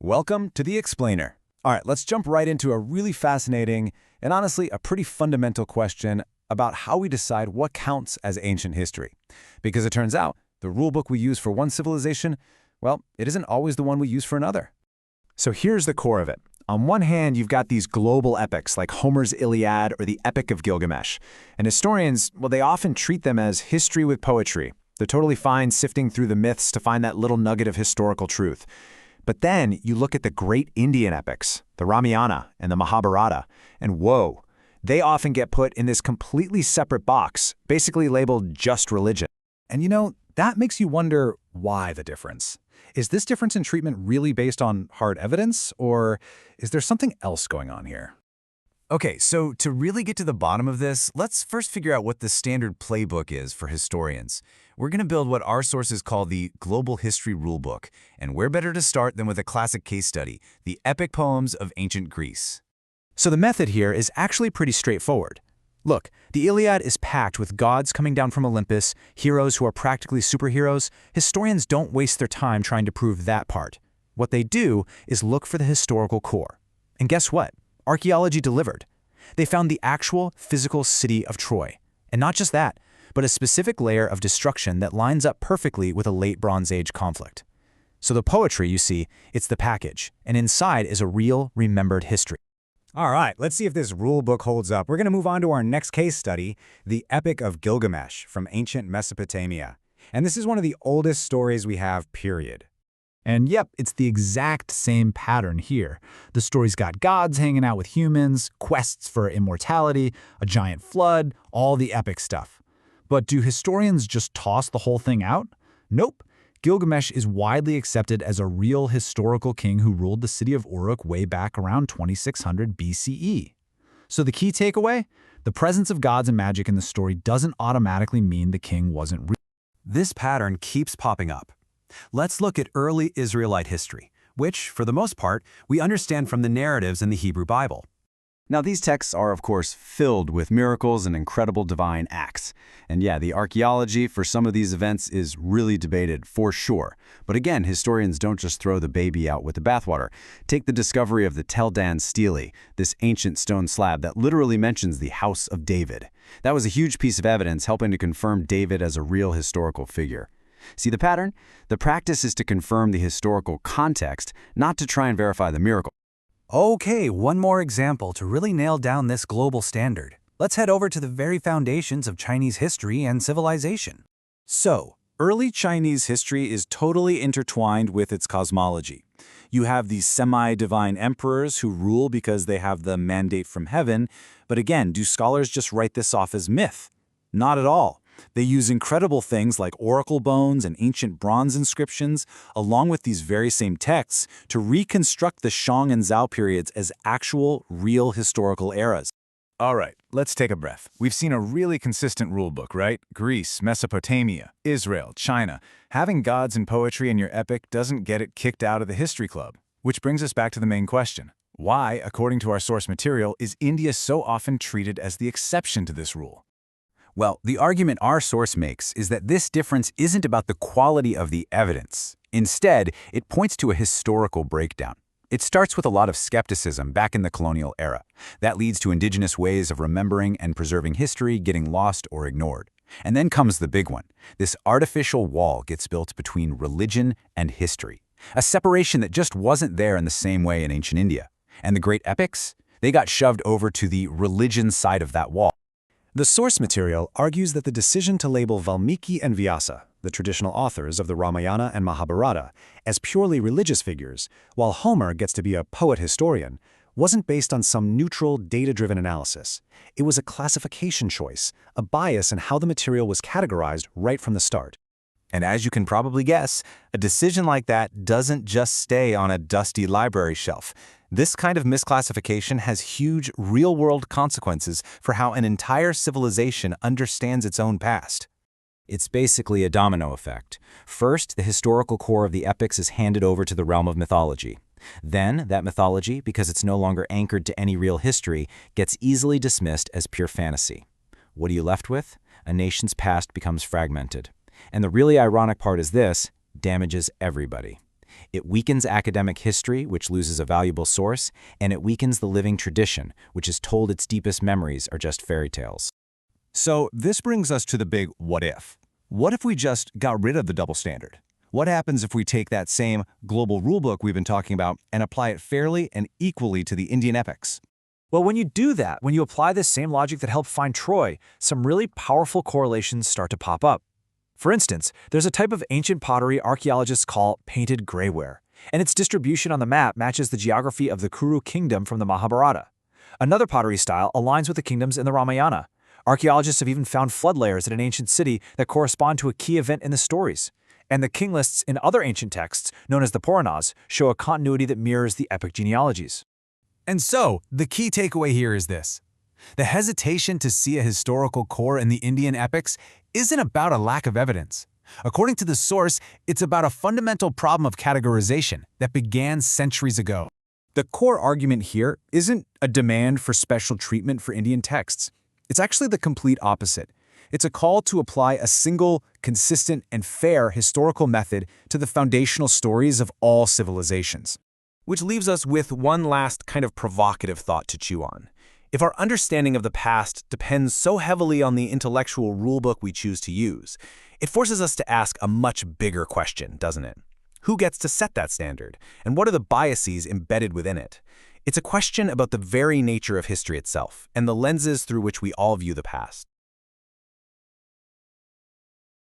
Welcome to The Explainer. All right, let's jump right into a really fascinating and honestly a pretty fundamental question about how we decide what counts as ancient history. Because it turns out the rulebook we use for one civilization, well, it isn't always the one we use for another. So here's the core of it. On one hand, you've got these global epics like Homer's Iliad or the Epic of Gilgamesh. And historians, well, they often treat them as history with poetry. They're totally fine sifting through the myths to find that little nugget of historical truth. But then you look at the great Indian epics, the Ramayana and the Mahabharata, and whoa, they often get put in this completely separate box, basically labeled just religion. And that makes you wonder why the difference. Is this difference in treatment really based on hard evidence, or is there something else going on here? Okay, so to really get to the bottom of this, let's first figure out what the standard playbook is for historians. We're going to build what our sources call the Global History Rulebook, and where better to start than with a classic case study, the epic poems of ancient Greece. So the method here is actually pretty straightforward. Look, the Iliad is packed with gods coming down from Olympus, heroes who are practically superheroes. Historians don't waste their time trying to prove that part. What they do is look for the historical core. And guess what? Archaeology delivered. They found the actual physical city of Troy. And not just that, but a specific layer of destruction that lines up perfectly with a late Bronze Age conflict. So the poetry, you see, it's the package, and inside is a real, remembered history. All right, let's see if this rule book holds up. We're going to move on to our next case study, the Epic of Gilgamesh from ancient Mesopotamia. And this is one of the oldest stories we have, period. And yep, it's the exact same pattern here. The story's got gods hanging out with humans, quests for immortality, a giant flood, all the epic stuff. But do historians just toss the whole thing out? Nope. Gilgamesh is widely accepted as a real historical king who ruled the city of Uruk way back around 2600 BCE. So the key takeaway? The presence of gods and magic in the story doesn't automatically mean the king wasn't real. This pattern keeps popping up. Let's look at early Israelite history, which, for the most part, we understand from the narratives in the Hebrew Bible. Now, these texts are, of course, filled with miracles and incredible divine acts. And yeah, the archaeology for some of these events is really debated, for sure. But again, historians don't just throw the baby out with the bathwater. Take the discovery of the Tel Dan Stele, this ancient stone slab that literally mentions the House of David. That was a huge piece of evidence helping to confirm David as a real historical figure. See the pattern? The practice is to confirm the historical context, not to try and verify the miracle. Okay, one more example to really nail down this global standard. Let's head over to the very foundations of Chinese history and civilization. So, early Chinese history is totally intertwined with its cosmology. You have these semi-divine emperors who rule because they have the mandate from heaven, but again, do scholars just write this off as myth? Not at all. They use incredible things like oracle bones and ancient bronze inscriptions, along with these very same texts, to reconstruct the Shang and Zhao periods as actual, real historical eras. All right, let's take a breath. We've seen a really consistent rulebook, right? Greece, Mesopotamia, Israel, China. Having gods and poetry in your epic doesn't get it kicked out of the history club. Which brings us back to the main question. Why, according to our source material, is India so often treated as the exception to this rule? Well, the argument our source makes is that this difference isn't about the quality of the evidence. Instead, it points to a historical breakdown. It starts with a lot of skepticism back in the colonial era. That leads to indigenous ways of remembering and preserving history getting lost or ignored. And then comes the big one. This artificial wall gets built between religion and history, a separation that just wasn't there in the same way in ancient India. And the great epics? They got shoved over to the religion side of that wall. The source material argues that the decision to label Valmiki and Vyasa, the traditional authors of the Ramayana and Mahabharata, as purely religious figures, while Homer gets to be a poet-historian, wasn't based on some neutral, data-driven analysis. It was a classification choice, a bias in how the material was categorized right from the start. And as you can probably guess, a decision like that doesn't just stay on a dusty library shelf. This kind of misclassification has huge, real-world consequences for how an entire civilization understands its own past. It's basically a domino effect. First, the historical core of the epics is handed over to the realm of mythology. Then, that mythology, because it's no longer anchored to any real history, gets easily dismissed as pure fantasy. What are you left with? A nation's past becomes fragmented. And the really ironic part is this: damages everybody. It weakens academic history, which loses a valuable source, and it weakens the living tradition, which is told its deepest memories are just fairy tales. So this brings us to the big what if. What if we just got rid of the double standard? What happens if we take that same global rulebook we've been talking about and apply it fairly and equally to the Indian epics? Well, when you do that, when you apply this same logic that helped find Troy, some really powerful correlations start to pop up. For instance, there's a type of ancient pottery archaeologists call painted grayware, and its distribution on the map matches the geography of the Kuru kingdom from the Mahabharata. Another pottery style aligns with the kingdoms in the Ramayana. Archaeologists have even found flood layers in an ancient city that correspond to a key event in the stories. And the king lists in other ancient texts, known as the Puranas, show a continuity that mirrors the epic genealogies. And so, the key takeaway here is this. The hesitation to see a historical core in the Indian epics isn't about a lack of evidence. According to the source, it's about a fundamental problem of categorization that began centuries ago. The core argument here isn't a demand for special treatment for Indian texts. It's actually the complete opposite. It's a call to apply a single, consistent, and fair historical method to the foundational stories of all civilizations. Which leaves us with one last kind of provocative thought to chew on. If our understanding of the past depends so heavily on the intellectual rulebook we choose to use, it forces us to ask a much bigger question, doesn't it? Who gets to set that standard? And what are the biases embedded within it? It's a question about the very nature of history itself and the lenses through which we all view the past.